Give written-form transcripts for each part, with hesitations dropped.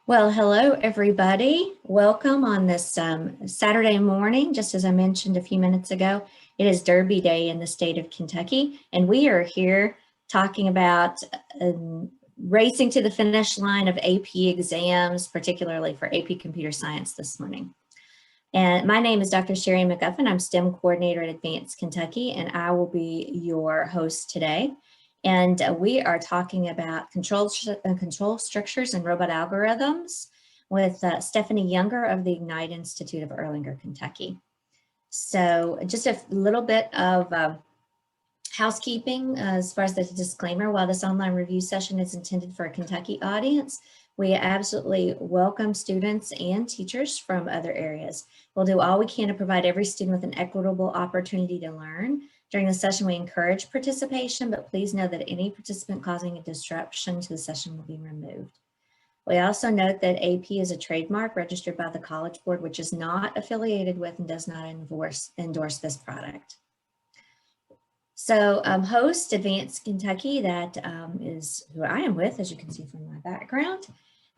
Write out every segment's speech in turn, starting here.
Well, hello, everybody. Welcome on this Saturday morning. Just as I mentioned a few minutes ago, it is Derby Day in the state of Kentucky, and we are here talking about racing to the finish line of AP exams, particularly for AP Computer Science this morning. And my name is Dr. Sherry McGuffin. I'm STEM coordinator at Advanced Kentucky, and I will be your host today. And we are talking about control structures and robot algorithms with Stephanie Younger of the Ignite Institute of Erlanger, Kentucky. So just a little bit of housekeeping as far as the disclaimer. While this online review session is intended for a Kentucky audience, we absolutely welcome students and teachers from other areas. We'll do all we can to provide every student with an equitable opportunity to learn. During the session, we encourage participation, but please know that any participant causing a disruption to the session will be removed. We also note that AP is a trademark registered by the College Board, which is not affiliated with and does not endorse this product. So host Advanced Kentucky, that is who I am with, as you can see from my background.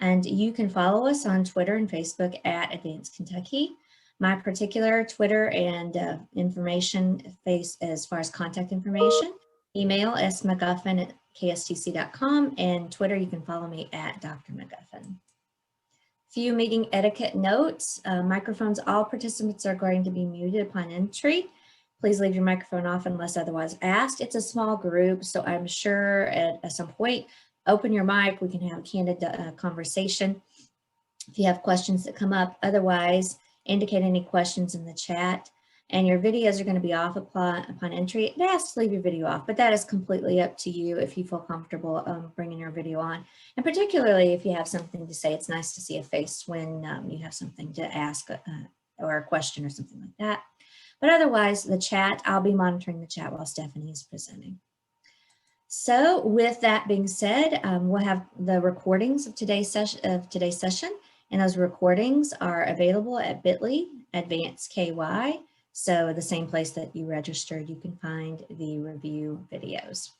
And you can follow us on Twitter and Facebook at Advanced Kentucky. My particular Twitter and information face as far as contact information, email smcguffin@kstc.com, and Twitter, you can follow me at Dr. McGuffin. Few meeting etiquette notes. Microphones, all participants are going to be muted upon entry. Please leave your microphone off unless otherwise asked. It's a small group, so I'm sure at some point, open your mic, we can have a candid conversation if you have questions that come up. Otherwise, indicate any questions in the chat, and your videos are going to be off upon entry. It asks to leave your video off, but that is completely up to you if you feel comfortable bringing your video on. And particularly if you have something to say, it's nice to see a face when you have something to ask or a question or something like that. But otherwise, the chat, I'll be monitoring the chat while Stephanie is presenting. So with that being said, we'll have the recordings of today's session. And those recordings are available at bit.ly/advancedky. So the same place that you registered, you can find the review videos.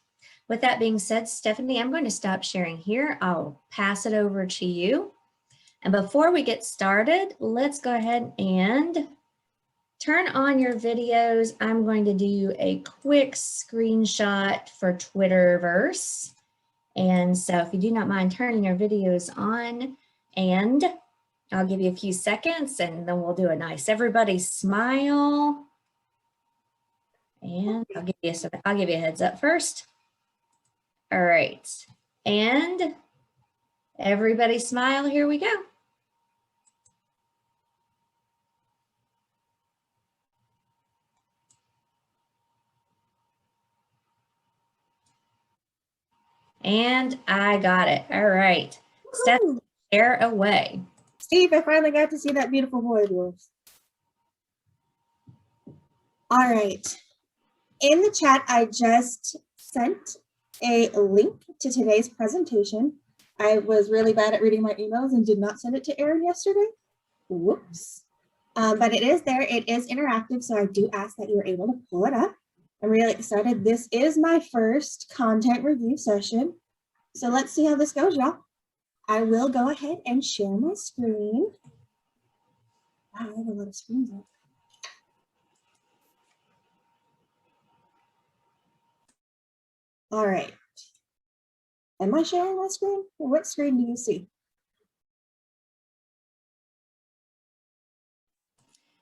With that being said, Stephanie, I'm going to stop sharing here. I'll pass it over to you. And before we get started, let's go ahead and turn on your videos. I'm going to do a quick screenshot for Twitterverse. And so if you do not mind turning your videos on, and I'll give you a few seconds and then we'll do a nice everybody smile. And I'll give you a heads up first. All right. And everybody smile, here we go. And I got it. All right. Steph, share away. Steve, I finally got to see that beautiful boy of yours. All right. In the chat, I just sent a link to today's presentation. I was really bad at reading my emails and did not send it to Erin yesterday. Whoops. But it is there. It is interactive, so I do ask that you're able to pull it up. I'm really excited. This is my first content review session. So let's see how this goes, y'all. I will go ahead and share my screen. Wow, I have a lot of screens up. All right. Am I sharing my screen? What screen do you see?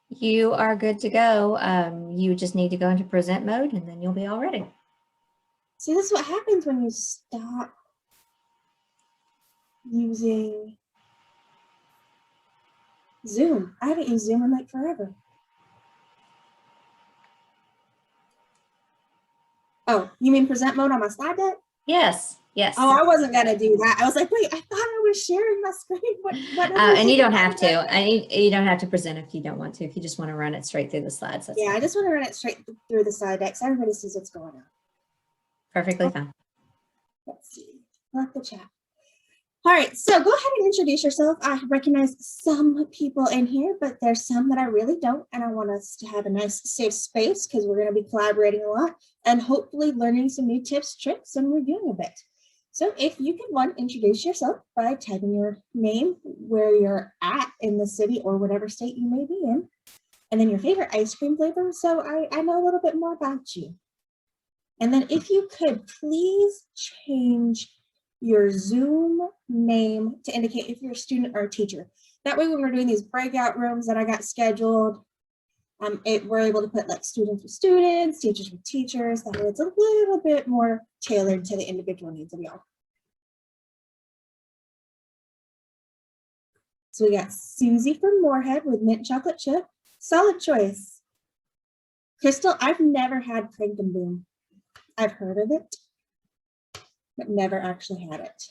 You are good to go. You just need to go into present mode and then you'll be all ready. See, this is what happens when you stop using Zoom. I haven't used Zoom in like forever. Oh, you mean present mode on my slide deck? Yes, yes. Oh, I wasn't gonna do that. I was like, wait, I thought I was sharing my screen. What and you don't have to. You don't have to present if you don't want to. If you just want to run it straight through the slides. That's yeah, fine. I just want to run it straight through the slide deck so everybody sees what's going on. Perfectly fine. Let's see. Let the chat. All right, so go ahead and introduce yourself. I recognize some people in here, but there's some that I really don't, and I want us to have a nice safe space because we're going to be collaborating a lot and hopefully learning some new tips, tricks, and reviewing a bit. So if you could one, introduce yourself by typing your name, where you're at in the city or whatever state you may be in, and then your favorite ice cream flavor, so I know a little bit more about you. And then if you could please change your Zoom name to indicate if you're a student or a teacher. That way when we're doing these breakout rooms that I got scheduled, we're able to put like students with students, teachers with teachers, that way it's a little bit more tailored to the individual needs of y'all. So we got Susie from Moorhead with mint chocolate chip. Solid choice. Crystal, I've never had Crank and Boom. I've heard of it, but never actually had it.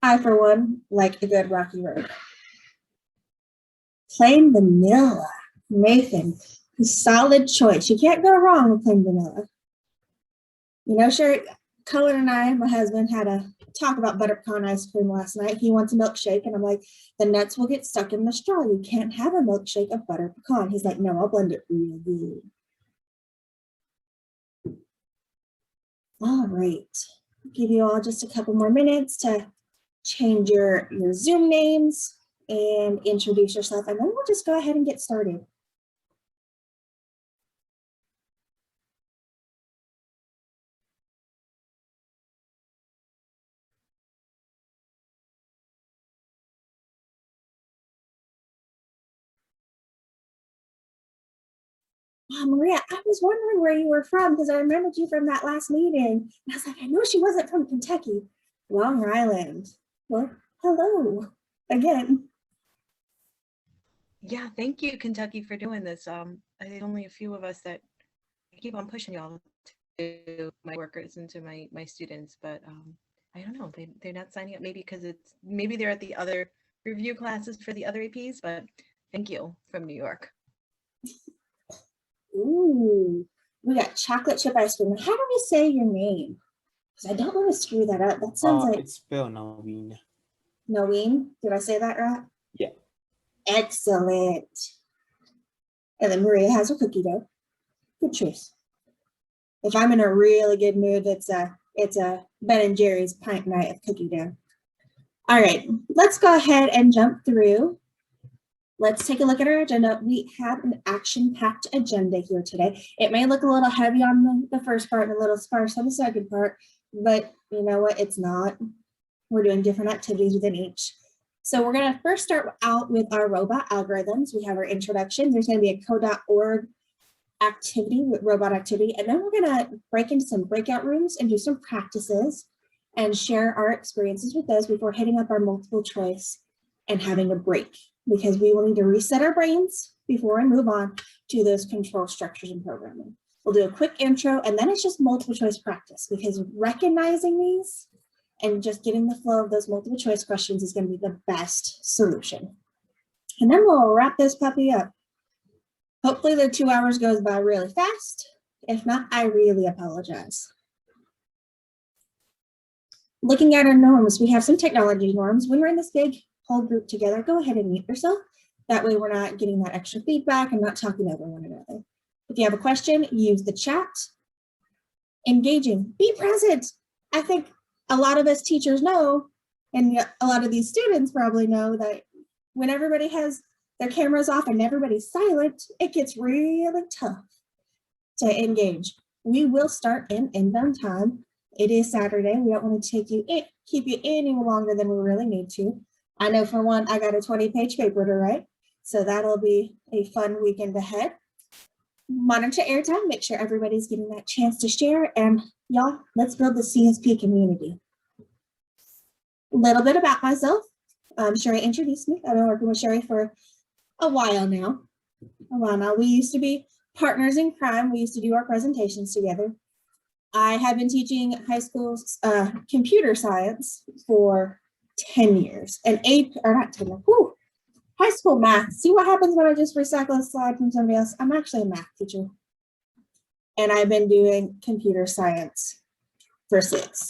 I, for one, like a good rocky road. Plain vanilla. Nathan, solid choice. You can't go wrong with plain vanilla. You know, sure, Cullen and I, my husband, had a talk about butter pecan ice cream last night. He wants a milkshake, and I'm like, the nuts will get stuck in the straw. You can't have a milkshake of butter pecan. He's like, no, I'll blend it real good. All right, give you all just a couple more minutes to change your Zoom names and introduce yourself, and then we'll just go ahead and get started. Maria, I was wondering where you were from because I remembered you from that last meeting. And I was like, I know she wasn't from Kentucky. Long Island. Well, hello again. Yeah, thank you, Kentucky, for doing this. There's only a few of us that keep on pushing y'all to my workers and to my students, but I don't know, they're not signing up, maybe because maybe they're at the other review classes for the other APs, but thank you from New York. Ooh, we got chocolate chip ice cream. How do we say your name? Because I don't want to screw that up. That sounds like it's spelled Naveen. Naveen. Did I say that right? Yeah. Excellent. And then Maria has her cookie dough. Good choice. If I'm in a really good mood, it's a Ben and Jerry's pint night of cookie dough. All right, let's go ahead and jump through. Let's take a look at our agenda. We have an action-packed agenda here today. It may look a little heavy on the first part and a little sparse on the second part, but you know what? It's not. We're doing different activities within each. So we're going to first start out with our robot algorithms. We have our introduction. There's going to be a code.org activity with robot activity, and then we're going to break into some breakout rooms and do some practices and share our experiences with those before hitting up our multiple choice and having a break, because we will need to reset our brains before we move on to those control structures and programming. We'll do a quick intro, and then it's just multiple choice practice, because recognizing these and just getting the flow of those multiple choice questions is going to be the best solution. And then we'll wrap this puppy up. Hopefully the 2 hours goes by really fast. If not, I really apologize. Looking at our norms, we have some technology norms. When we're in this big whole group together, go ahead and mute yourself. That way we're not getting that extra feedback and not talking over one another. If you have a question, use the chat. Engaging, be present. I think a lot of us teachers know, and a lot of these students probably know, that when everybody has their cameras off and everybody's silent, it gets really tough to engage. We will start in inbound time. It is Saturday. We don't want to keep you any longer than we really need to. I know for one, I got a 20-page paper to write, so that'll be a fun weekend ahead. Monitor airtime, make sure everybody's getting that chance to share, and y'all, let's build the CSP community. A little bit about myself. Sherry introduced me. I've been working with Sherry for a while now. We used to be partners in crime. We used to do our presentations together. I have been teaching high school computer science for 10 years, and high school math. See what happens when I just recycle a slide from somebody else? I'm actually a math teacher, and I've been doing computer science for 6.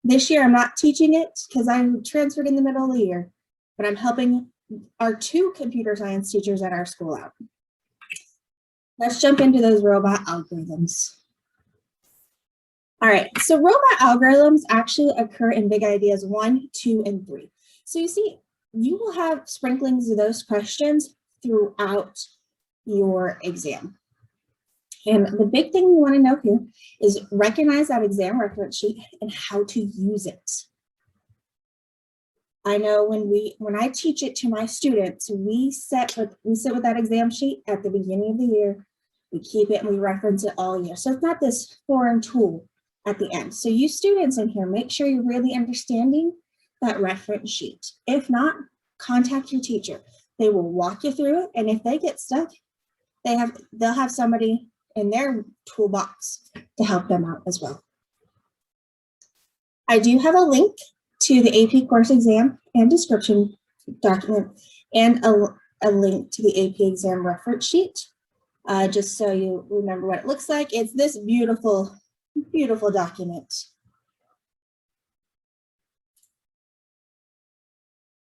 This year I'm not teaching it because I'm transferred in the middle of the year, but I'm helping our 2 computer science teachers at our school out. let's jump into those robot algorithms. All right, so robot algorithms actually occur in big ideas 1, 2, and 3. So you see, you will have sprinklings of those questions throughout your exam. And the big thing you want to know here is recognize that exam reference sheet and how to use it. I know when I teach it to my students, we sit with that exam sheet at the beginning of the year. We keep it and we reference it all year. So it's not this foreign tool at the end. So you students in here, make sure you're really understanding that reference sheet. If not, contact your teacher. They will walk you through it. And if they get stuck, they'll have somebody in their toolbox to help them out as well. I do have a link to the AP course exam and description document and a link to the AP exam reference sheet, just so you remember what it looks like. It's this beautiful, beautiful document.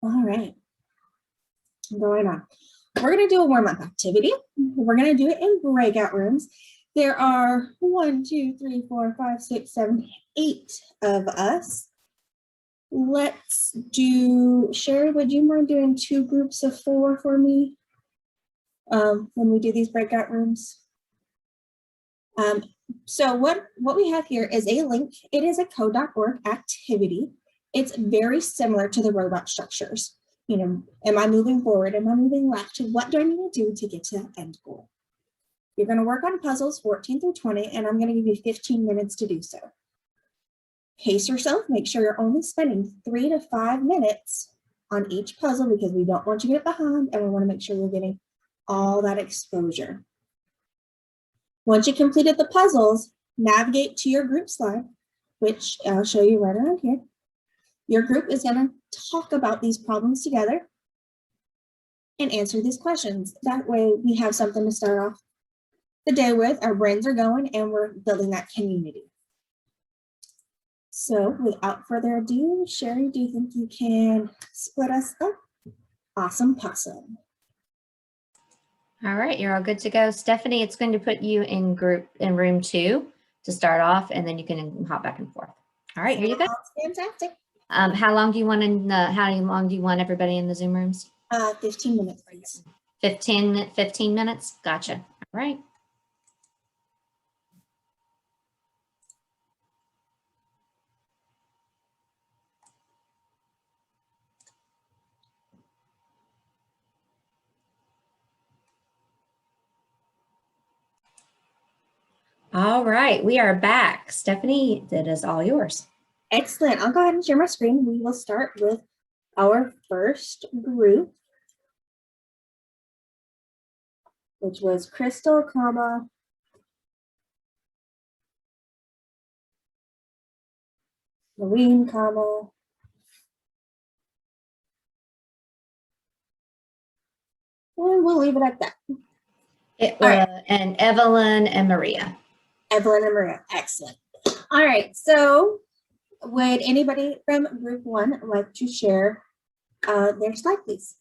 All right, going on. We're going to do a warm-up activity. We're going to do it in breakout rooms. There are 1, 2, 3, 4, 5, 6, 7, 8 of us. Let's do, Sherry, would you mind doing 2 groups of 4 for me when we do these breakout rooms? So what we have here is a link. It is a code.org activity. It's very similar to the robot structures. You know, am I moving forward? Am I moving left? What do I need to do to get to that end goal? You're going to work on puzzles 14 through 20, and I'm going to give you 15 minutes to do so. Pace yourself. Make sure you're only spending 3 to 5 minutes on each puzzle because we don't want you to get behind, and we want to make sure you're getting all that exposure. Once you completed the puzzles, navigate to your group slide, which I'll show you right around here. Your group is going to talk about these problems together and answer these questions. That way we have something to start off the day with. Our brains are going and we're building that community. So without further ado, Sherry, do you think you can split us up? Awesome possum. All right, you're all good to go. Stephanie, it's going to put you in room 2 to start off, and then you can hop back and forth. All right, here you go. Fantastic. How long do you want everybody in the Zoom rooms? 15 minutes, please. 15 minutes? Gotcha. All right. All right, we are back. Stephanie, it is all yours. Excellent. I'll go ahead and share my screen. We will start with our first group, which was Crystal, Marine, and we'll leave it at that. It was and Evelyn and Maria. Evelyn and Maria. Excellent. All right. So would anybody from group 1 like to share their slide, please?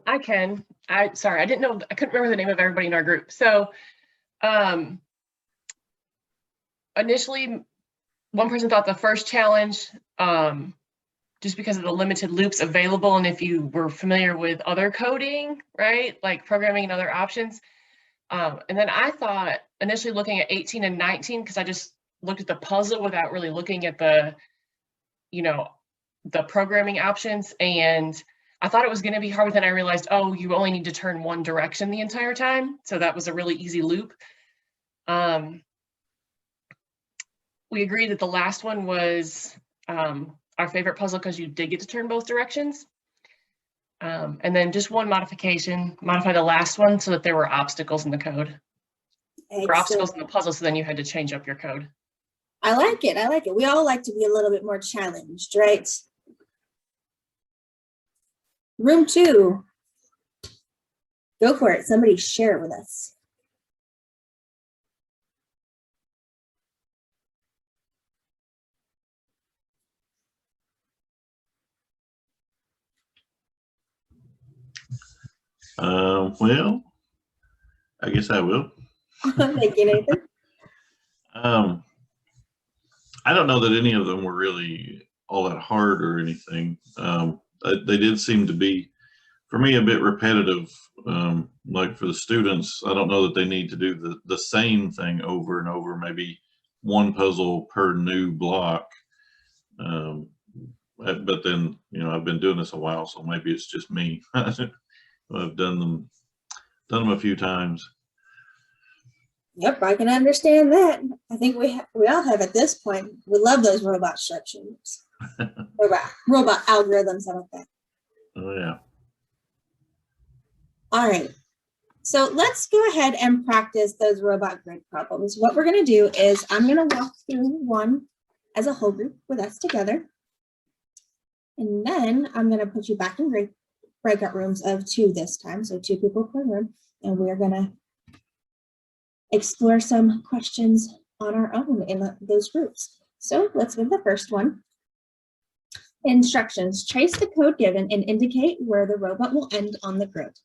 I can. Sorry, I didn't know. I couldn't remember the name of everybody in our group. So initially, one person thought the first challenge, just because of the limited loops available, and if you were familiar with other coding, right, like programming and other options. And then I thought initially looking at 18 and 19, because I just looked at the puzzle without really looking at the, the programming options. And I thought it was going to be hard, but then I realized, oh, you only need to turn one direction the entire time. So that was a really easy loop. We agreed that the last one was our favorite puzzle because you did get to turn both directions. And then just one modification, modify the last one so that there were obstacles in the code. Excellent. Or obstacles in the puzzle, so then you had to change up your code. I like it. I like it. We all like to be a little bit more challenged, right? Room 2. Go for it. Somebody share it with us. Well, I guess I will. Thank you, Nathan. I don't know that any of them were really all that hard or anything. They did seem to be, for me, a bit repetitive. Like for the students, I don't know that they need to do the same thing over and over, maybe one puzzle per new block. But then, I've been doing this a while, so maybe it's just me. I've done them a few times. Yep, I can understand that. I think we all have at this point. We love those robot structures. robot algorithms, how about that? Oh yeah. All right. So let's go ahead and practice those robot grid problems. What we're going to do is I'm going to walk through one as a whole group with us together. And then I'm going to put you back in breakout rooms of 2 this time. So 2 people per room. And we're going to explore some questions on our own in those groups. So let's give the first one. Instructions. Trace the code given and indicate where the robot will end on the grid.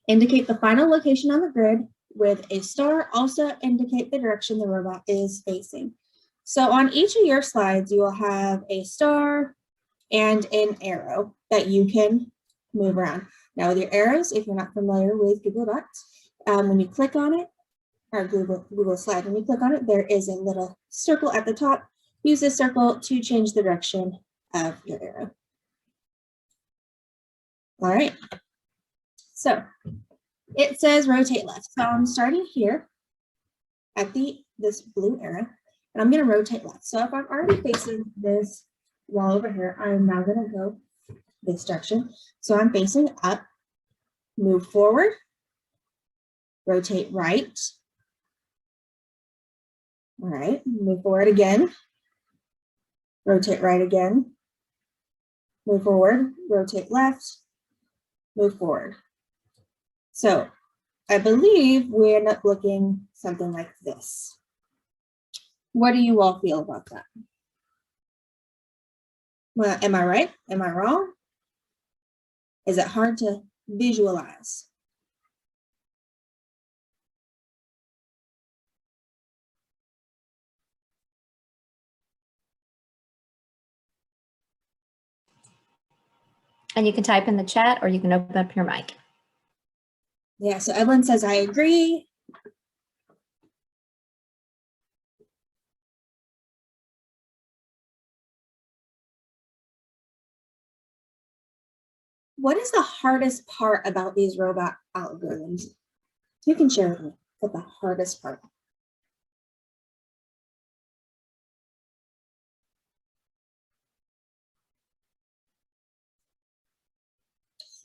Indicate the final location on the grid with a star. Also indicate the direction the robot is facing. So on each of your slides, you will have a star and an arrow that you can move around. Now with your arrows, if you're not familiar with Google Docs, when you click on it, or Google Slide, when you click on it, there is a little circle at the top. Use this circle to change the direction of your arrow. All right. So it says rotate left. So I'm starting here at this blue arrow, and I'm going to rotate left. So if I'm already facing this wall over here, I'm now going to go this direction. So I'm facing up, move forward, rotate right. All right, move forward again, rotate right again, move forward, rotate left, move forward. So I believe we end up looking something like this. What do you all feel about that? Well, am I right? Am I wrong? Is it hard to visualize? And you can type in the chat or you can open up your mic. Yeah, so Evelyn says, I agree. What is the hardest part about these robot algorithms? You can share with me what the hardest part.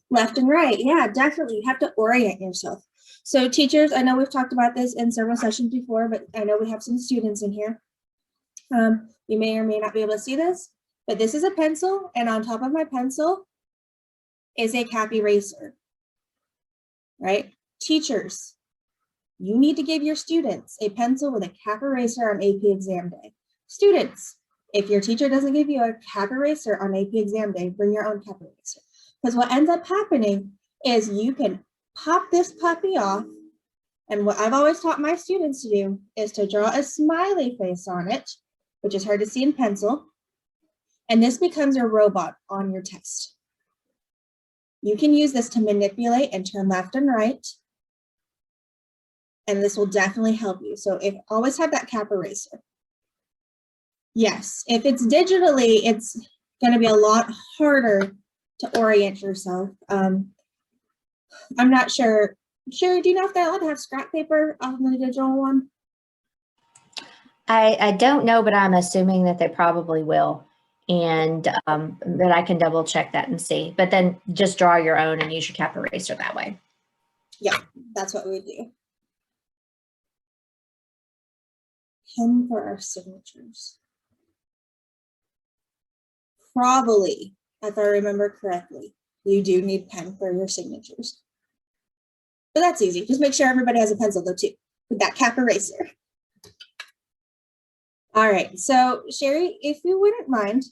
Left and right, yeah, definitely. You have to orient yourself. So teachers, I know we've talked about this in several sessions before, but I know we have some students in here. You may or may not be able to see this, but this is a pencil, and on top of my pencil is a cap eraser, right? Teachers, you need to give your students a pencil with a cap eraser on AP exam day. Students, if your teacher doesn't give you a cap eraser on AP exam day, bring your own cap eraser. Because what ends up happening is you can pop this puppy off, and what I've always taught my students to do is to draw a smiley face on it, which is hard to see in pencil, and this becomes your robot on your test. You can use this to manipulate and turn left and right, and this will definitely help you. So always have that cap eraser. Yes, if it's digitally, it's going to be a lot harder to orient yourself. I'm not sure. Sherry, do you know if they're allowed to have scrap paper on the digital one? I don't know, but I'm assuming that they probably will. And but I can double check that and see. But then just draw your own and use your cap eraser that way. Yeah, that's what we would do. Pen for our signatures. Probably, if I remember correctly, you do need pen for your signatures. But that's easy. Just make sure everybody has a pencil though too, with that cap eraser. All right, so Sherry, if you wouldn't mind,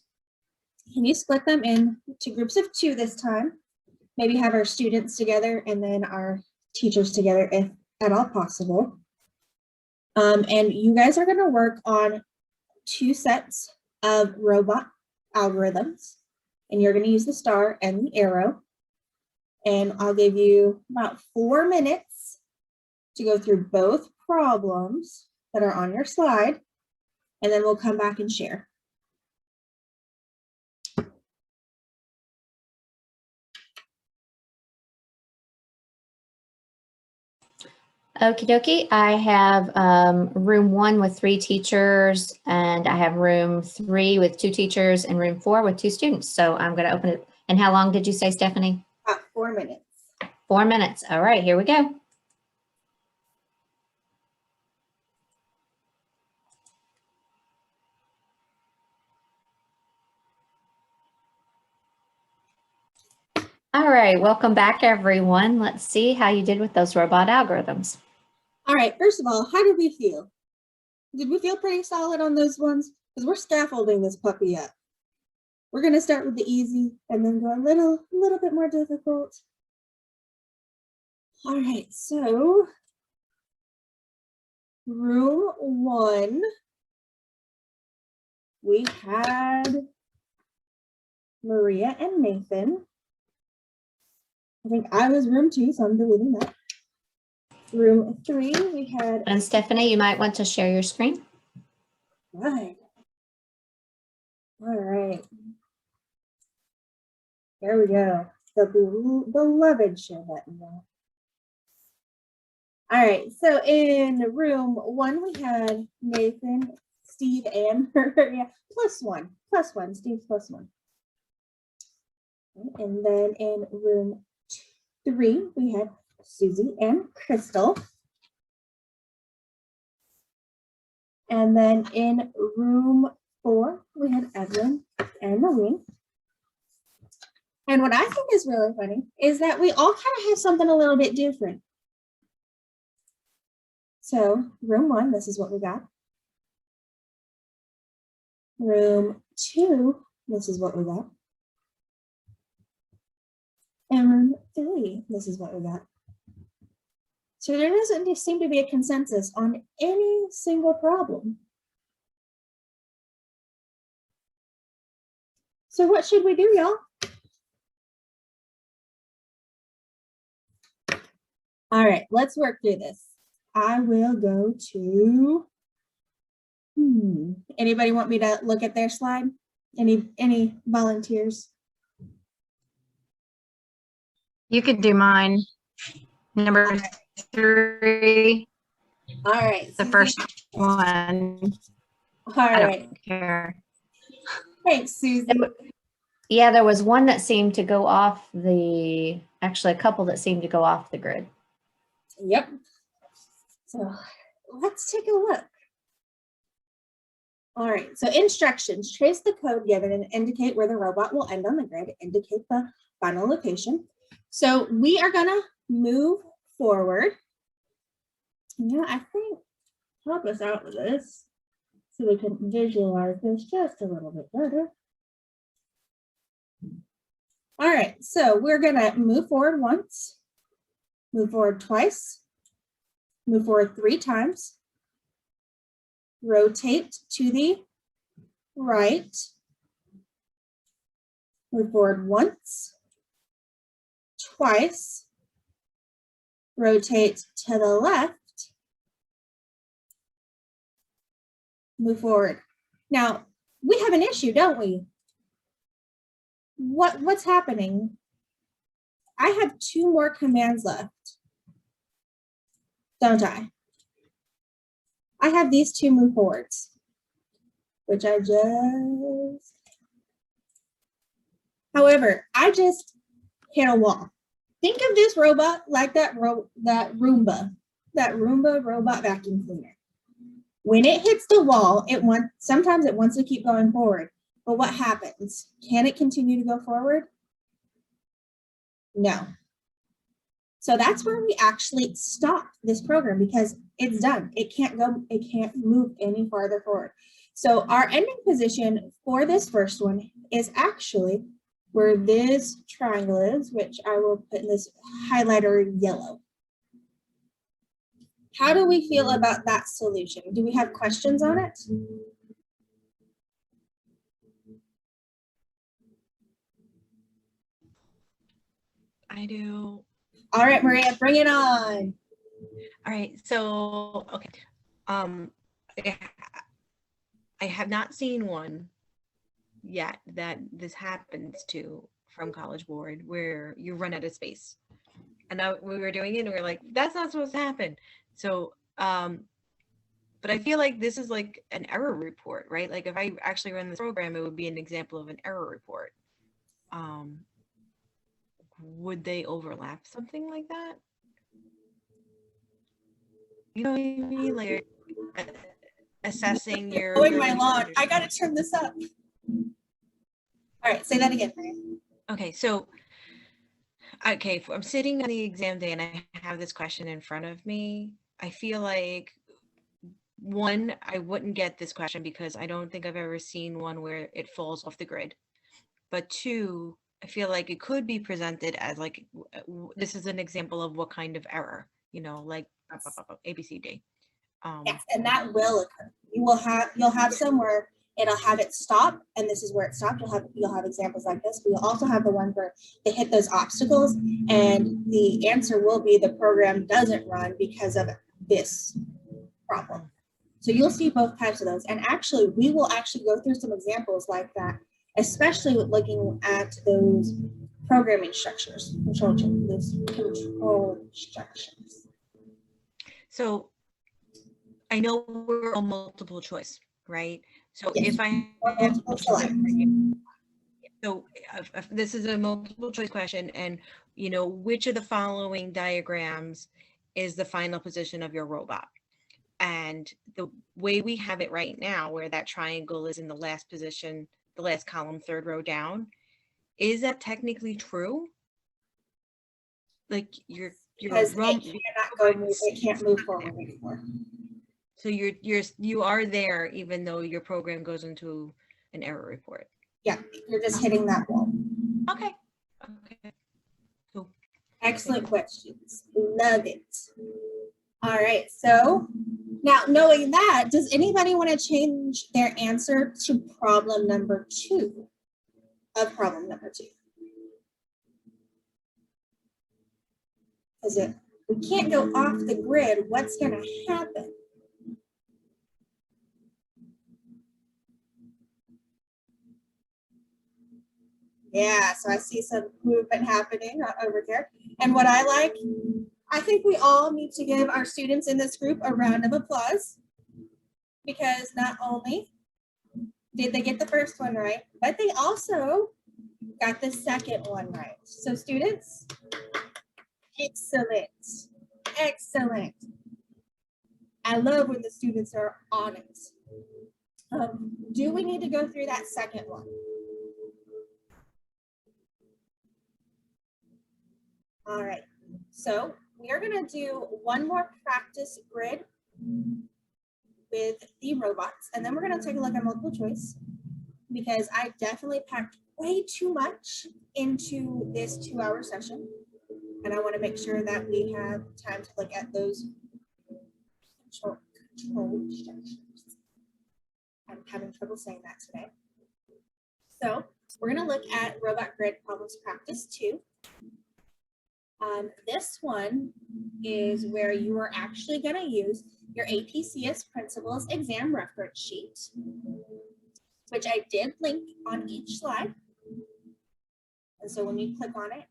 can you split them into groups of 2 this time? Maybe have our students together and then our teachers together if at all possible. And you guys are gonna work on 2 sets of robot algorithms, and you're gonna use the star and the arrow. And I'll give you about 4 minutes to go through both problems that are on your slide, and then we'll come back and share. Okie dokie. I have room 1 with 3 teachers, and I have room 3 with 2 teachers, and room 4 with 2 students. So I'm going to open it. And how long did you say, Stephanie? About 4 minutes. 4 minutes. All right, here we go. All right, welcome back, everyone. Let's see how you did with those robot algorithms. All right, first of all, how did we feel? Did we feel pretty solid on those ones? Because we're scaffolding this puppy up. We're gonna start with the easy and then go a little bit more difficult. All right, so room 1, we had Maria and Nathan. I think I was room 2, so I'm deleting that. Room 3, we had. And Stephanie, you might want to share your screen. Right. All right. There we go. The beloved share button. All right. So in room 1, we had Nathan, Steve, and Maria. +1. +1. Steve's +1. And then in room 3, we had Susie and Crystal. And then in room 4, we had Evelyn and Maureen. And what I think is really funny is that we all kind of have something a little bit different. So room 1, this is what we got. Room 2, this is what we got. And room 3, this is what we got. So there doesn't seem to be a consensus on any single problem. So what should we do, y'all? All right, let's work through this. I will go to, anybody want me to look at their slide? Any volunteers? You could do mine. Number 3, All right. the first one. All I right. don't care. Thanks, Susie. Yeah, there was one that seemed to go off the, actually a couple that seemed to go off the grid. Yep. So let's take a look. All right, so instructions. Trace the code given and indicate where the robot will end on the grid. Indicate the final location. So we are gonna move forward. Yeah, I think help us out with this so we can visualize this just a little bit better. All right, so we're gonna move forward once, move forward twice, move forward 3 times, rotate to the right, move forward once, twice, rotate to the left, move forward. Now, we have an issue, don't we? What's happening? I have 2 more commands left, don't I? I have these 2 move forwards, which I just, however, I just hit a wall. Think of this robot like that Roomba robot vacuum cleaner. When it hits the wall, sometimes it wants to keep going forward. But what happens? Can it continue to go forward? No. So that's where we actually stop this program because it's done. It can't move any farther forward. So our ending position for this first one is actually where this triangle is, which I will put in this highlighter yellow. How do we feel about that solution? Do we have questions on it? I do. All right, Maria, bring it on. All right, so, okay. I have not seen one yet that this happens to from College Board where you run out of space. And now we were doing it and we were like, that's not supposed to happen. So, but I feel like this is like an error report, right? Like if I actually run this program, it would be an example of an error report. Would they overlap something like that? You know what I mean? Like assessing your. Mowing my lawn. I gotta turn this up. All right, say that again, Maria. Okay, so, okay, if I'm sitting on the exam day and I have this question in front of me, I feel like, one, I wouldn't get this question because I don't think I've ever seen one where it falls off the grid. But two, I feel like it could be presented as like, this is an example of what kind of error, you know, like ABCD. Yes, and that will occur. You'll have somewhere it'll have it stop, and this is where it stopped. You'll have examples like this. We'll also have the one where they hit those obstacles, and the answer will be the program doesn't run because of this problem. So you'll see both types of those. And actually, we will actually go through some examples like that, especially with looking at those programming structures, those control structures. So I know we're on multiple choice, right? So Yes. if I have so if this is a multiple choice question, and you know, which of the following diagrams is the final position of your robot? And the way we have it right now, where that triangle is in the last position, the last column, third row down, is that technically true? Like Because it can't move forward anymore. So you are there even though your program goes into an error report. Yeah, you're just hitting that wall. Okay. Okay. Cool. Excellent questions. Love it. All right, so now knowing that, does anybody want to change their answer to problem number 2 of problem number 2? Because if we can't go off the grid, what's going to happen? Yeah, so I see some movement happening over here. And what I think we all need to give our students in this group a round of applause, because not only did they get the first one right, but they also got the second one right. So students, excellent, excellent. I love when the students are on it. Do we need to go through that second one? All right, so we are going to do one more practice grid with the robots, and then we're going to take a look at multiple choice, because I definitely packed way too much into this 2-hour session, and I want to make sure that we have time to look at those control structures. I'm having trouble saying that today. So we're going to look at robot grid problems practice 2. This one is where you are actually going to use your APCS Principles exam reference sheet, which I did link on each slide. And so when you click on it,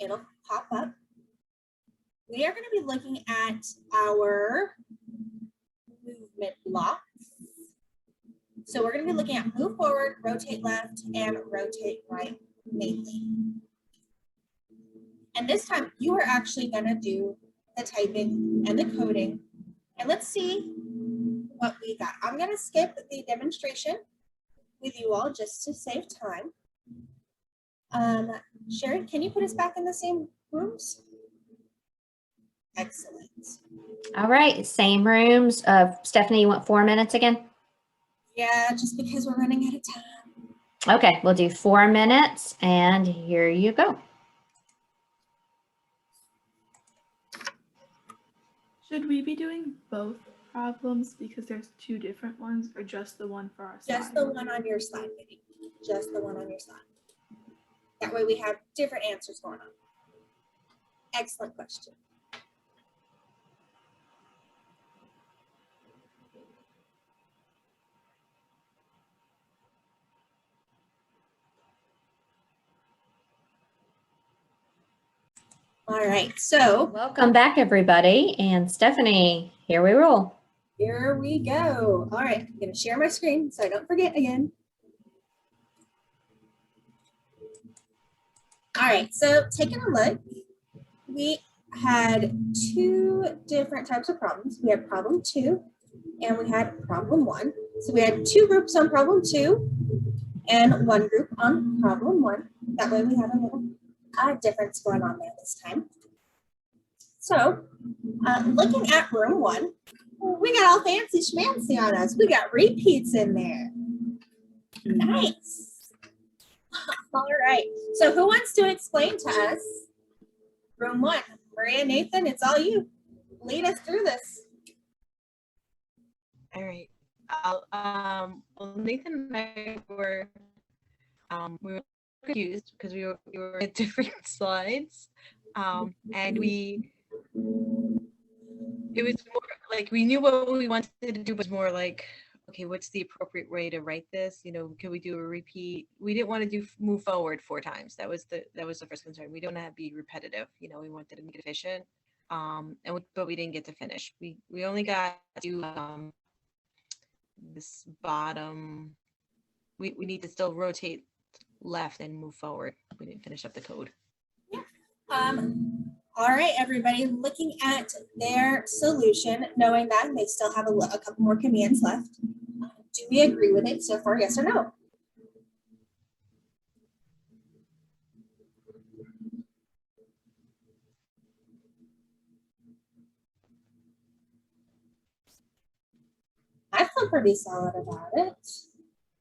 it'll pop up. We are going to be looking at our movement blocks. So we're going to be looking at move forward, rotate left, and rotate right mainly. And this time you are actually going to do the typing and the coding. And let's see what we got. I'm going to skip the demonstration with you all just to save time. Sherry, can you put us back in the same rooms? Excellent. All right, same rooms. Stephanie, you want 4 minutes again? Yeah, just because we're running out of time. Okay, we'll do 4 minutes and here you go. Should we be doing both problems because there's 2 different ones, or just the one for our Just slide? the one on your slide, maybe. Just the one on your slide. That way we have different answers going on. Excellent question. All right, so Welcome back, everybody. And Stephanie, here we roll. here we go. All right, I'm gonna share my screen so I don't forget again. All right, so taking a look, we had 2 different types of problems. We had problem 2 and we had problem 1. So we had 2 groups on problem 2 and 1 group on problem 1. That way we have a little difference going on there this time. So looking at room 1, we got all fancy schmancy on us. We got repeats in there. Nice. All right, so who wants to explain to us room 1? Maria, Nathan, it's all you. Lead us through this. All right. Well, Nathan and I were we were confused because we were at different slides, and it was more like we knew what we wanted to do was more like, okay, what's the appropriate way to write this? You know, can we do a repeat? We didn't want to move forward 4 times. That was the first concern. We don't want to be repetitive. You know, we wanted to make it efficient. But we didn't get to finish. We only got to this bottom. We need to still rotate left and move forward. We didn't finish up the code. All right, everybody, looking at their solution, knowing that they still have a couple more commands left. Do we agree with it so far, yes or no? I feel pretty solid about it.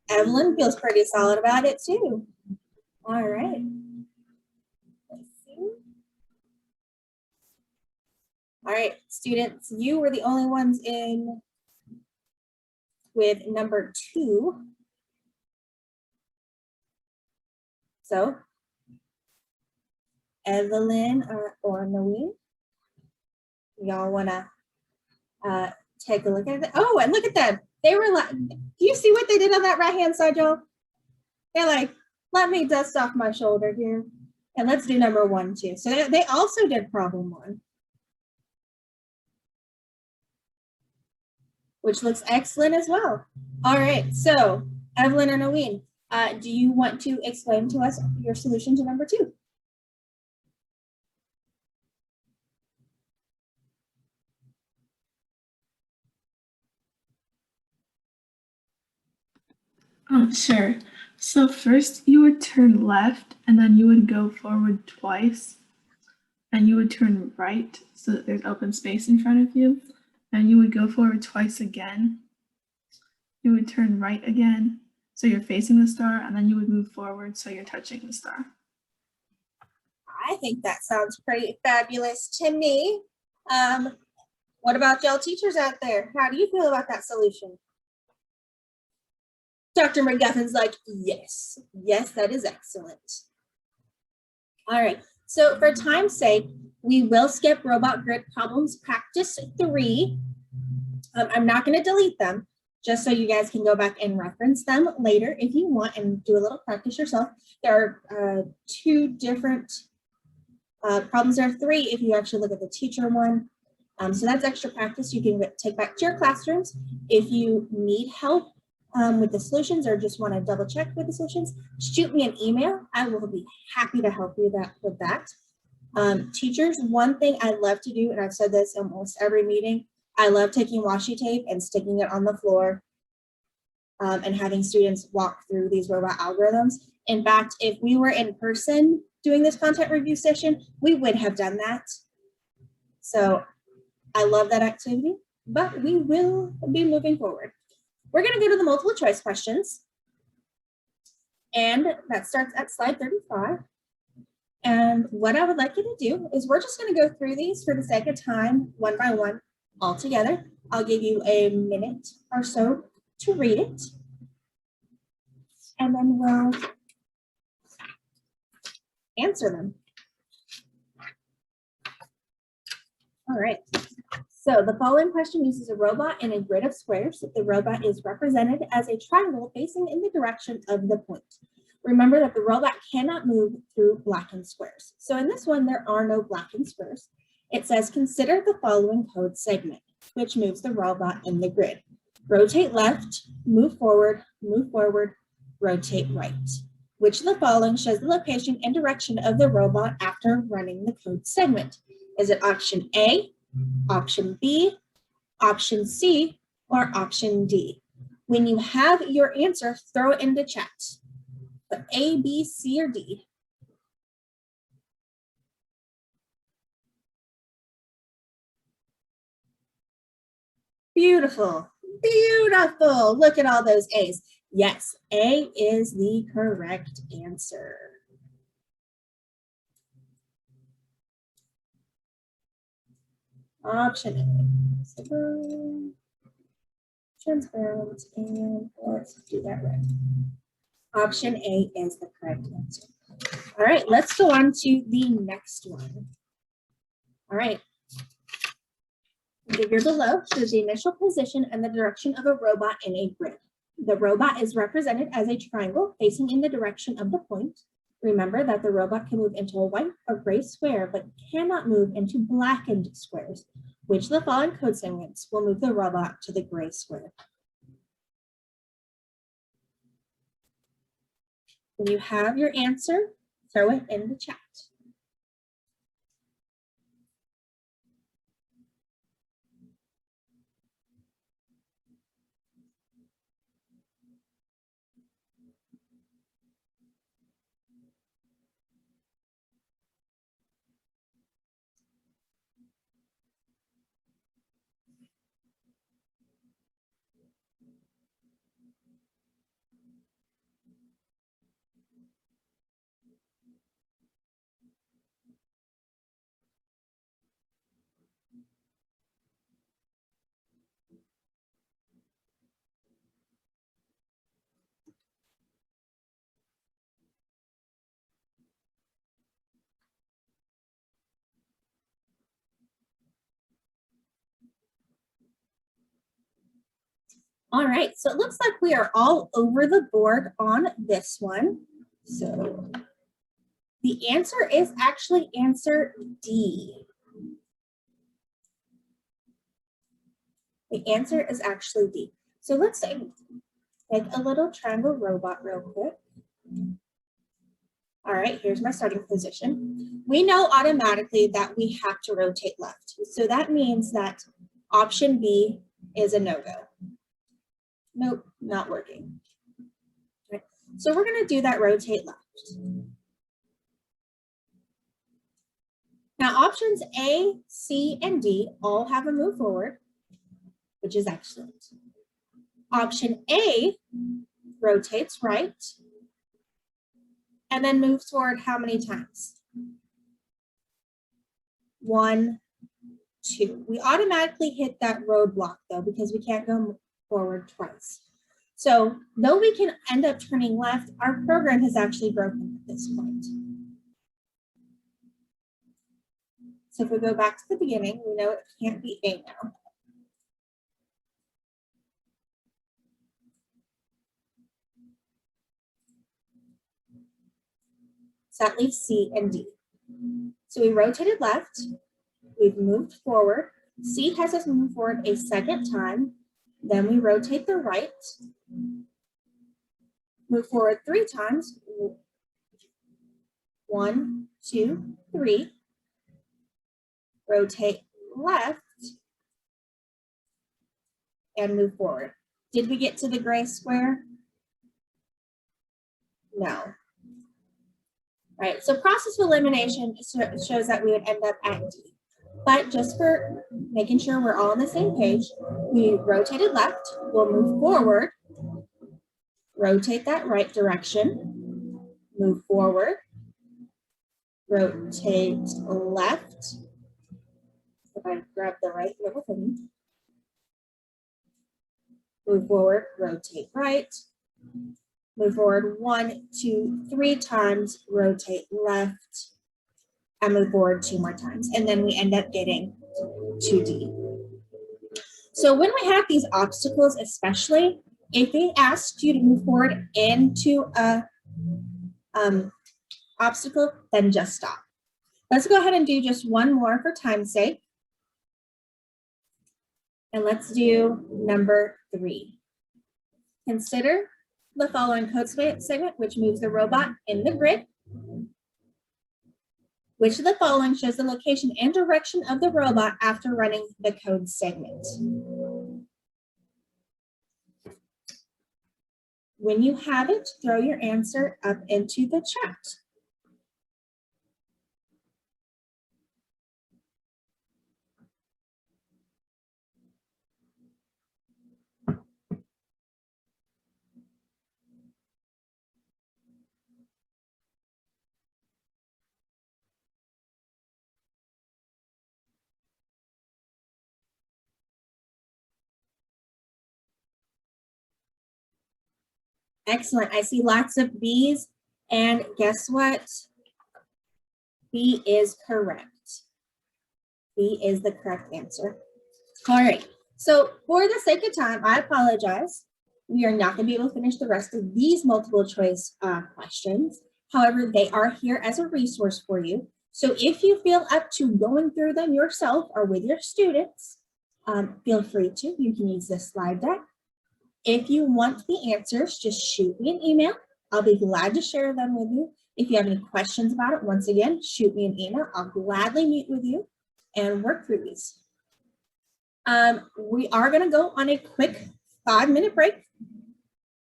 Evelyn feels pretty solid about it too. All right. Let's see. All right, students, you were the only ones in with number 2. So, Evelyn or Noe, y'all wanna take a look at it? Oh, and look at them. They were like, do you see what they did on that right-hand side, y'all? They're like, let me dust off my shoulder here. And let's do number 1 too. So they also did problem 1. Which looks excellent as well. All right, so Evelyn or Noe, do you want to explain to us your solution to number 2? Sure. So first you would turn left and then you would go forward twice and you would turn right so that there's open space in front of you, and you would go forward twice again. You would turn right again so you're facing the star, and then you would move forward so you're touching the star. I think that sounds pretty fabulous to me. What about y'all teachers out there? How do you feel about that solution? Dr. McGuffin's like, yes, that is excellent. All right, so for time's sake, we will skip robot grid problems practice 3. I'm not going to delete them, just so you guys can go back and reference them later if you want and do a little practice yourself. There are 2 different problems. There are 3 if you actually look at the teacher one. So that's extra practice you can take back to your classrooms. If you need help with the solutions or just want to double check with the solutions, shoot me an email. I will be happy to help you with that. Teachers, one thing I love to do, and I've said this in almost every meeting, I love taking washi tape and sticking it on the floor and having students walk through these robot algorithms. In fact, if we were in person doing this content review session, we would have done that. So I love that activity, but we will be moving forward. We're going to go to the multiple choice questions. And that starts at slide 35. And what I would like you to do is we're just going to go through these for the sake of time, one by one, all together. I'll give you a minute or so to read it. And then we'll answer them. All right. So the following question uses a robot in a grid of squares. The robot is represented as a triangle facing in the direction of the point. Remember that the robot cannot move through blackened squares. So in this one, there are no blackened squares. It says, consider the following code segment, which moves the robot in the grid. Rotate left, move forward, rotate right. Which of the following shows the location and direction of the robot after running the code segment? Is it option A, option B, option C, or option D? When you have your answer, throw it in the chat. But A, B, C, or D? Beautiful, beautiful. Look at all those A's. Yes, A is the correct answer. Option A. So, transparent, and let's do that right. Option A is the correct answer. All right, let's go on to the next one. All right. The figure below shows the initial position and the direction of a robot in a grid. The robot is represented as a triangle facing in the direction of the point. Remember that the robot can move into a white or gray square, but cannot move into blackened squares. Which of the following code segments will move the robot to the gray square? When you have your answer, throw it in the chat. All right, so it looks like we are all over the board on this one. So the answer is actually answer D. The answer is actually D. So let's take a little triangle robot real quick. All right, here's my starting position. We know automatically that we have to rotate left. So that means that option B is a no-go. Nope, not working. Okay. So we're going to do that rotate left. Now options A, C, and D all have a move forward, which is excellent. Option A rotates right and then moves forward how many times? 1, 2. We automatically hit that roadblock though because we can't go forward twice. So though we can end up turning left, our program has actually broken at this point. So if we go back to the beginning, we know it can't be A now. So that leaves C and D. So we rotated left, we've moved forward. C has us move forward a second time. Then we rotate the right, move forward 3 times. 1, 2, 3. Rotate left and move forward. Did we get to the gray square? No. All right, so process of elimination shows that we would end up at D. But just for making sure we're all on the same page, we rotated left, we'll move forward, rotate that right direction, move forward, rotate left. If I grab the right little thing, move forward, rotate right, move forward 1, 2, 3 times, rotate left, and move forward 2 more times. And then we end up getting 2D. So when we have these obstacles, especially if they asked you to move forward into a obstacle, then just stop. Let's go ahead and do just one more for time's sake. And let's do number 3. Consider the following code segment, which moves the robot in the grid. Which of the following shows the location and direction of the robot after running the code segment? When you have it, throw your answer up into the chat. Excellent. I see lots of B's, and guess what? B is correct. B is the correct answer. All right. So for the sake of time, I apologize. We are not going to be able to finish the rest of these multiple choice questions. However, they are here as a resource for you. So if you feel up to going through them yourself or with your students, feel free to. You can use this slide deck. If you want the answers, just shoot me an email. I'll be glad to share them with you. If you have any questions about it, once again, shoot me an email. I'll gladly meet with you and work through these. We are going to go on a quick 5-minute break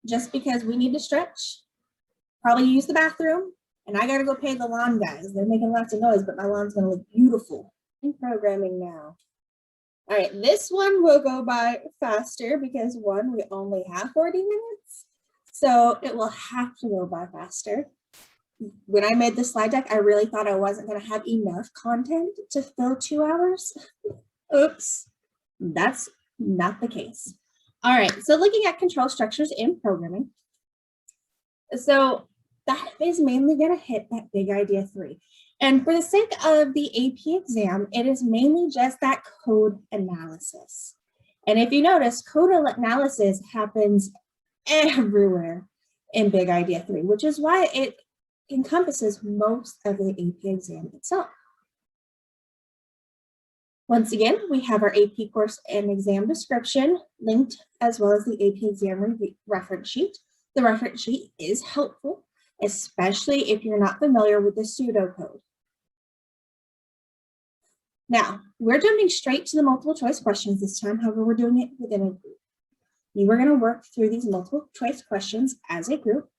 just because we need to stretch, probably use the bathroom, and I got to go pay the lawn guys. They're making lots of noise, but my lawn's going to look beautiful. In programming now. All right, this one will go by faster because one, we only have 40 minutes. So it will have to go by faster. When I made the slide deck, I really thought I wasn't going to have enough content to fill 2 hours. Oops, that's not the case. All right, so looking at control structures in programming. So that is mainly going to hit that big idea 3. And for the sake of the AP exam, it is mainly just that code analysis. And if you notice, code analysis happens everywhere in Big Idea 3, which is why it encompasses most of the AP exam itself. Once again, we have our AP course and exam description linked, as well as the AP exam reference sheet. The reference sheet is helpful, especially if you're not familiar with the pseudocode. Now, we're jumping straight to the multiple choice questions this time. However, we're doing it within a group. You are going to work through these multiple choice questions as a group.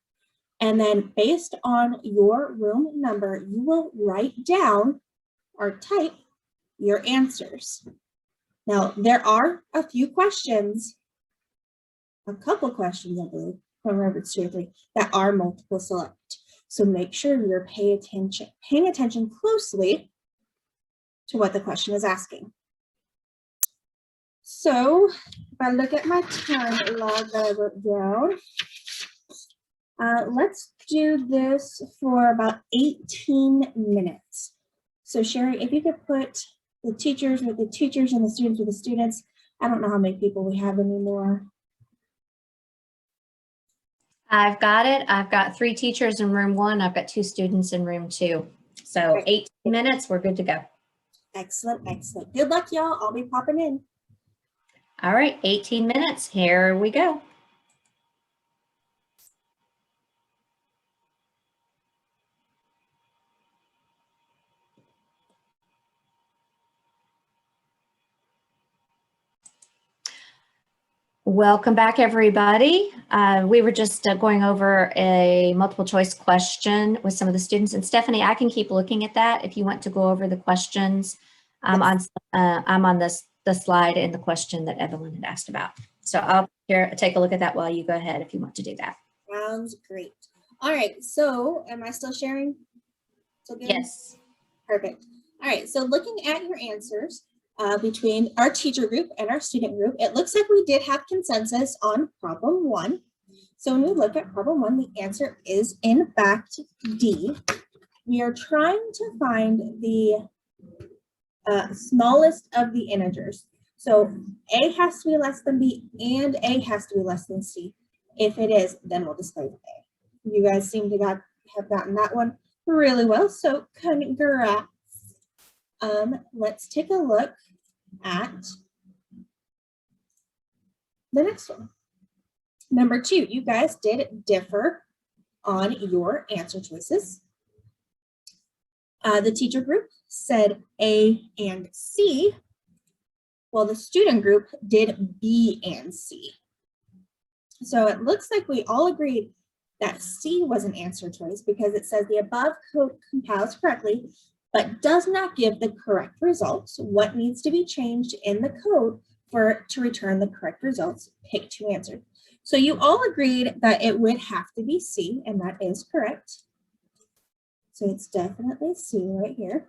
And then based on your room number, you will write down or type your answers. Now, there are a few questions, a couple questions, I believe, from Robert's 2 or 3, that are multiple select. So make sure you're paying attention closely to what the question is asking. So if I look at my time log that I wrote down, let's do this for about 18 minutes. So Sherry, if you could put the teachers with the teachers and the students with the students. I don't know how many people we have anymore. I've got it. I've got 3 teachers in room 1. I've got 2 students in room 2. So 18 minutes, we're good to go. Excellent, excellent. Good luck, y'all. I'll be popping in. All right, 18 minutes. Here we go. Welcome back, everybody. We were just going over a multiple choice question with some of the students. And Stephanie, I can keep looking at that if you want to go over the questions I'm on the slide in the question that Evelyn had asked about. So I'll take a look at that while you go ahead if you want to do that. Sounds great. All right, so am I still sharing? Still good? Yes. Perfect. All right, so looking at your answers between our teacher group and our student group, it looks like we did have consensus on problem 1. So when we look at problem 1, the answer is in fact D. We are trying to find the smallest of the integers. So A has to be less than B and A has to be less than C. If it is, then we'll display the A. You guys seem to have gotten that one really well, so congrats. Let's take a look at the next one. Number 2, you guys did differ on your answer choices. The teacher group said A and C, while the student group did B and C. So it looks like we all agreed that C was an answer choice because it says the above code compiles correctly, but does not give the correct results. What needs to be changed in the code to return the correct results? Pick 2 answers. So you all agreed that it would have to be C, and that is correct. So it's definitely C right here.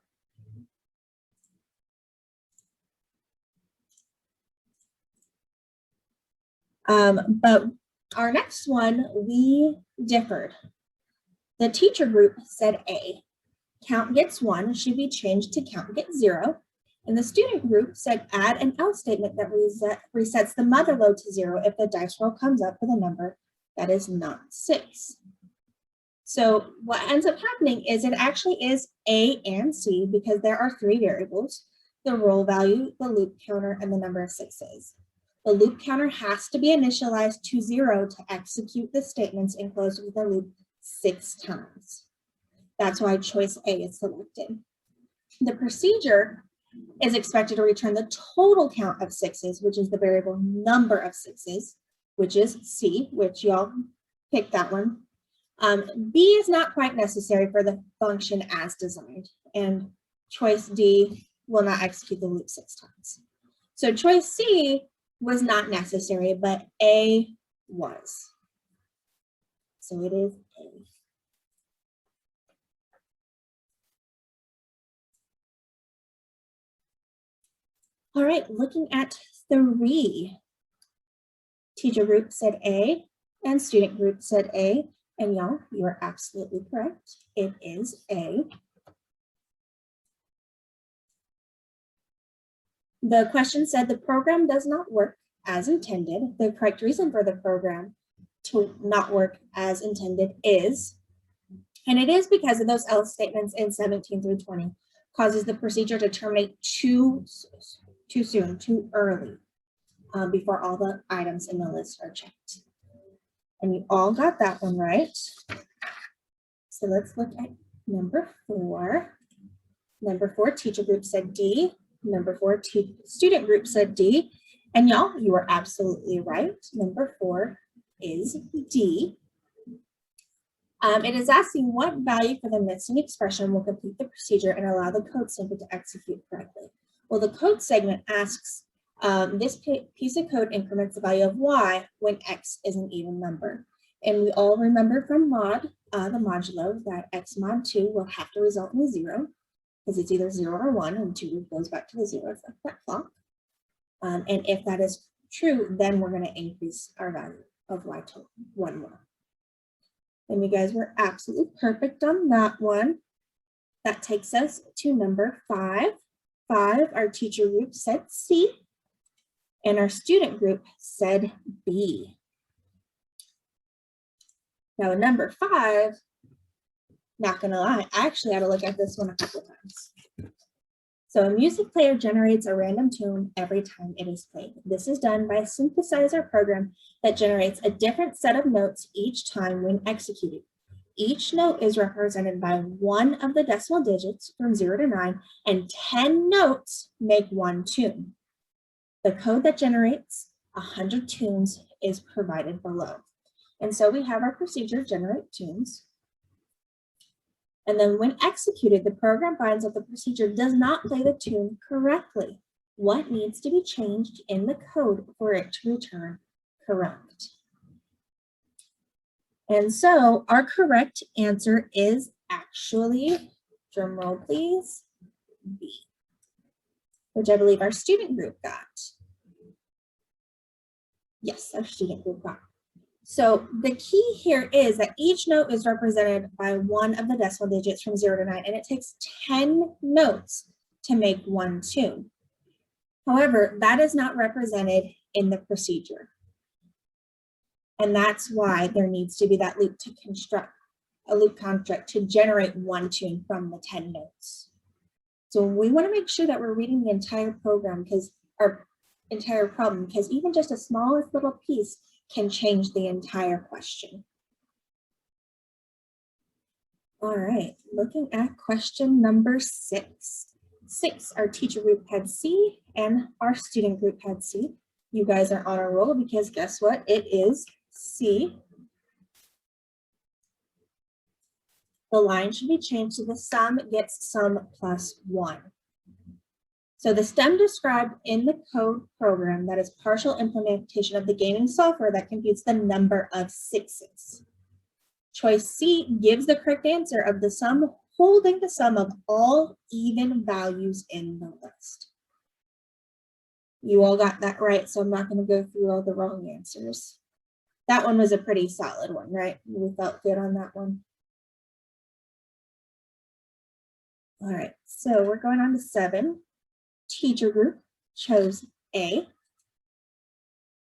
But our next one, we differed. The teacher group said A, count gets 1 should be changed to count gets 0. And the student group said add an else statement that resets the mother load to 0 if the dice roll comes up with a number that is not 6. So what ends up happening is it actually is A and C because there are 3 variables: the roll value, the loop counter, and the number of 6s. The loop counter has to be initialized to 0 to execute the statements enclosed with the loop 6 times. That's why choice A is selected. The procedure is expected to return the total count of 6s, which is the variable number of 6s, which is C, which y'all picked that one. B is not quite necessary for the function as designed, and choice D will not execute the loop 6 times. So choice C was not necessary, but A was. So it is A. All right, looking at 3. Teacher group said A and student group said A. And y'all, you are absolutely correct. It is A. The question said the program does not work as intended. The correct reason for the program to not work as intended is, and it is because of those else statements in 17 through 20, causes the procedure to terminate too soon, too early, before all the items in the list are checked. And you all got that one right. So let's look at number 4. Number 4, teacher group said D. Number 4, student group said D. And y'all, you are absolutely right. Number 4 is D. It is asking what value for the missing expression will complete the procedure and allow the code snippet to execute correctly. Well, the code segment asks, this piece of code increments the value of y when x is an even number. And we all remember from mod, the modulo, that x mod 2 will have to result in a 0, because it's either 0 or 1, and 2 goes back to the 0 for that clock. And if that is true, then we're going to increase our value of y to 1 more. And you guys were absolutely perfect on that one. That takes us to number 5. Our teacher group said C. And our student group said B. Now, number 5, not gonna lie, I actually had to look at this one a couple times. So a music player generates a random tune every time it is played. This is done by a synthesizer program that generates a different set of notes each time when executed. Each note is represented by one of the decimal digits from 0 to 9, and 10 notes make one tune. The code that generates 100 tunes is provided below. And so we have our procedure generate tunes. And then when executed, the program finds that the procedure does not play the tune correctly. What needs to be changed in the code for it to return correct? And so our correct answer is actually, drum roll please, B, which I believe our student group got. Yes, our student group got. So the key here is that each note is represented by one of the decimal digits from 0 to 9, and it takes 10 notes to make one tune. However, that is not represented in the procedure. And that's why there needs to be that loop to construct a loop construct to generate one tune from the 10 notes. So we want to make sure that we're reading the entire program, because our entire problem, because even just a smallest little piece can change the entire question. All right, looking at question number 6. 6, our teacher group had C and our student group had C. You guys are on a roll because guess what? It is C. The line should be changed to the sum gets sum plus 1. So the stem described in the code program that is partial implementation of the gaming software that computes the number of 6s. Choice C gives the correct answer of the sum holding the sum of all even values in the list. You all got that right, so I'm not going to go through all the wrong answers. That one was a pretty solid one, right? We felt good on that one. All right, so we're going on to 7. Teacher group chose A,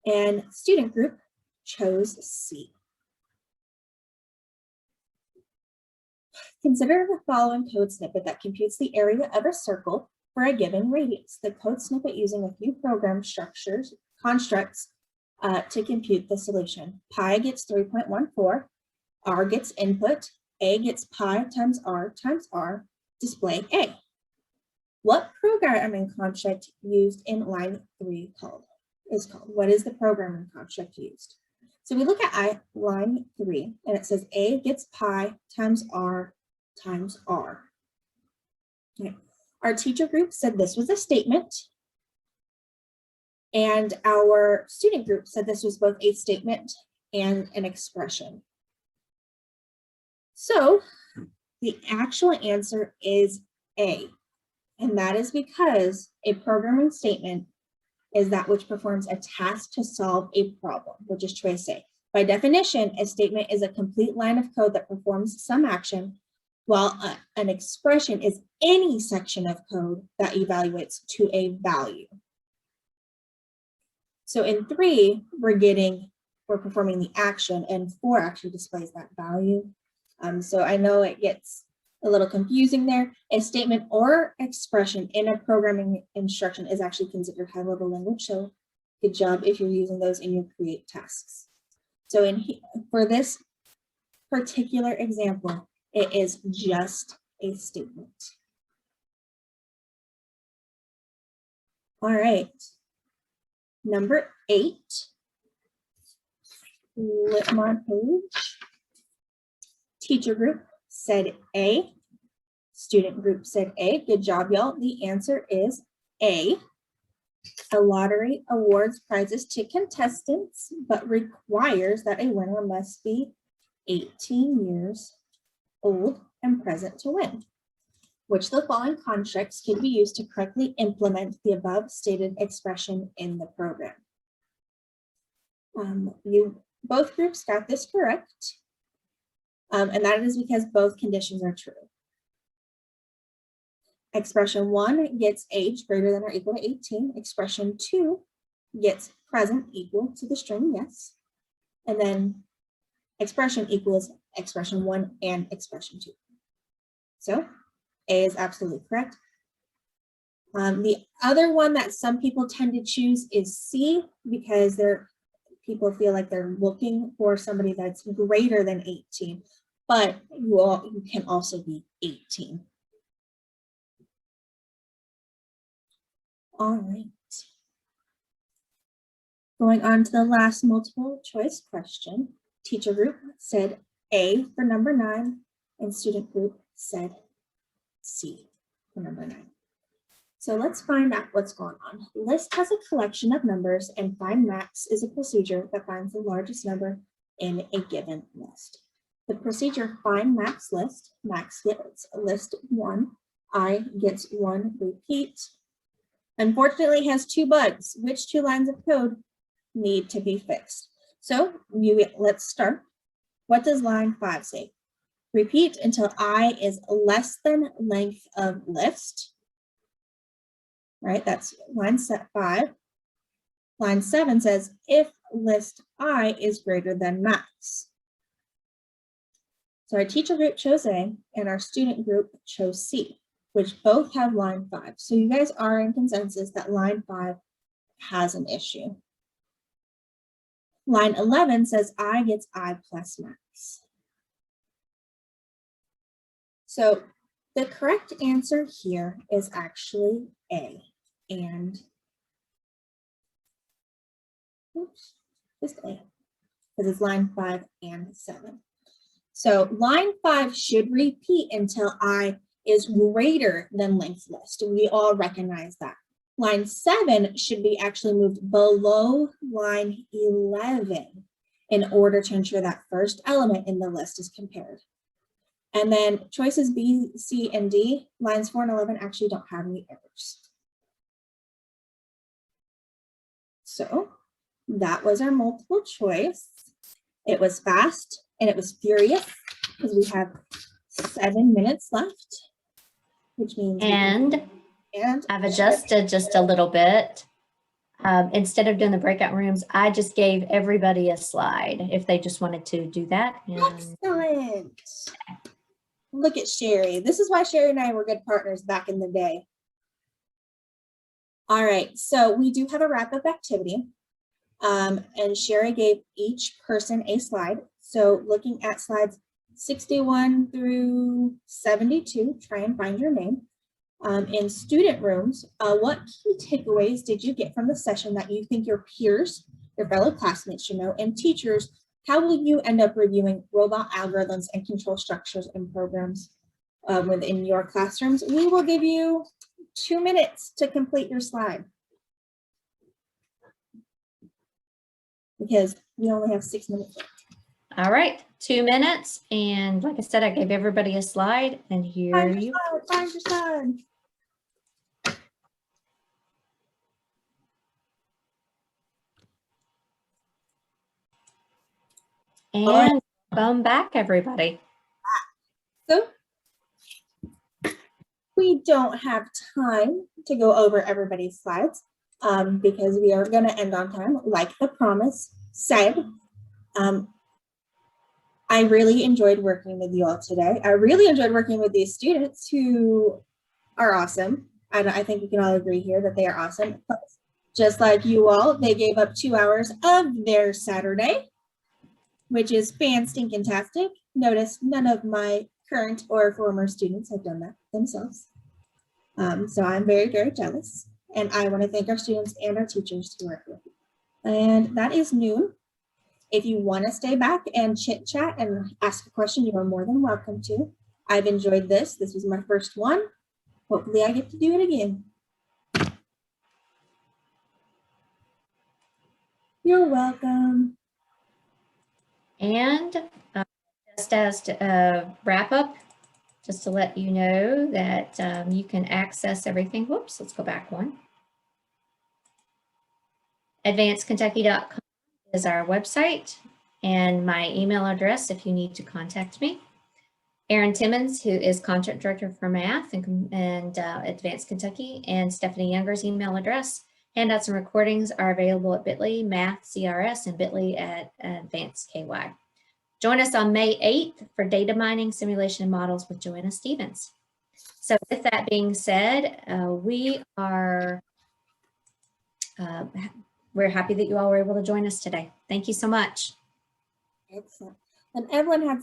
and student group chose C. Consider the following code snippet that computes the area of a circle for a given radius. The code snippet using a few program constructs to compute the solution. Pi gets 3.14, R gets input, A gets pi times R, display A. What programming construct used in line 3 is called? What is the programming construct used? So we look at line 3 and it says A gets pi times R. Okay. Our teacher group said this was a statement, and our student group said this was both a statement and an expression. So the actual answer is A, and that is because a programming statement is that which performs a task to solve a problem, which is choice A. By definition, a statement is a complete line of code that performs some action, while an expression is any section of code that evaluates to a value. So in 3, we're performing the action, and 4 actually displays that value. So I know it gets a little confusing there. A statement or expression in a programming instruction is actually considered high-level language, so good job if you're using those in your create tasks. So for this particular example, it is just a statement. All right, number 8, flip my page. Teacher group said A, student group said A. Good job, y'all. The answer is A. A lottery awards prizes to contestants, but requires that a winner must be 18 years old and present to win. Which of the following constructs can be used to correctly implement the above stated expression in the program? Both groups got this correct, and that is because both conditions are true. Expression 1 gets age greater than or equal to 18. Expression 2 gets present equal to the string yes. And then expression equals expression 1 and expression 2. So A is absolutely correct. The other one that some people tend to choose is C, because people feel like they're looking for somebody that's greater than 18, but you can also be 18. All right. Going on to the last multiple choice question. Teacher group said A for number 9, and student group said C for number 9. So let's find out what's going on. List has a collection of numbers and find max is a procedure that finds the largest number in a given list. The procedure find max list, max gets list 1, I gets 1 repeat. Unfortunately has 2 bugs. Which 2 lines of code need to be fixed? So let's start. What does line 5 say? Repeat until I is less than length of list. Right, that's line 5. Line 7 says if list I is greater than max. So our teacher group chose A and our student group chose C, which both have line 5. So you guys are in consensus that line 5 has an issue. Line 11 says I gets I plus max. So the correct answer here is actually A. And oops, just A, because it's line 5 and 7. So line 5 should repeat until I is greater than length list. We all recognize that. Line 7 should be actually moved below line 11 in order to ensure that first element in the list is compared. And then choices B, C, and D, lines 4 and 11 actually don't have any errors. So that was our multiple choice. It was fast and it was furious because we have 7 minutes left, which means And I've adjusted just a little bit. Instead of doing the breakout rooms, I just gave everybody a slide if they just wanted to do that. And excellent. Look at Sherry. This is why Sherry and I were good partners back in the day. All right, so we do have a wrap-up activity. And Sherry gave each person a slide. So looking at slides 61 through 72, try and find your name. In student rooms, what key takeaways did you get from the session that you think your peers, your fellow classmates should know? And teachers, how will you end up reviewing robot algorithms and control structures and programs within your classrooms? We will give you 2 minutes to complete your slide, because we only have 6 minutes left. all right, 2 minutes. And like I said, I gave everybody a slide and here Find you your slide, find your slide. and welcome back, everybody. So we don't have time to go over everybody's slides because we are going to end on time, like the promise said. I really enjoyed working with you all today. I really enjoyed working with these students who are awesome. I think we can all agree here that they are awesome. Just like you all, they gave up 2 hours of their Saturday, which is fan-stinking-tastic. Notice none of my current or former students have done that themselves. So I'm very, very jealous. And I want to thank our students and our teachers who work with me. And that is noon. If you want to stay back and chit chat and ask a question, you are more than welcome to. I've enjoyed this. This was my first one. Hopefully I get to do it again. You're welcome. And just as to wrap up, just to let you know that you can access everything. Whoops, let's go back one. Advancedkentucky.com is our website and my email address if you need to contact me. Erin Timmons, who is Content Director for Math and Advanced Kentucky, and Stephanie Younger's email address. Handouts and recordings are available at bit.ly, Math CRS, and bit.ly at Advanced KY. Join us on May 8th for data mining, simulation, and models with Joanna Stevens. So with that being said, we're happy that you all were able to join us today. Thank you so much. Excellent. And Evelyn had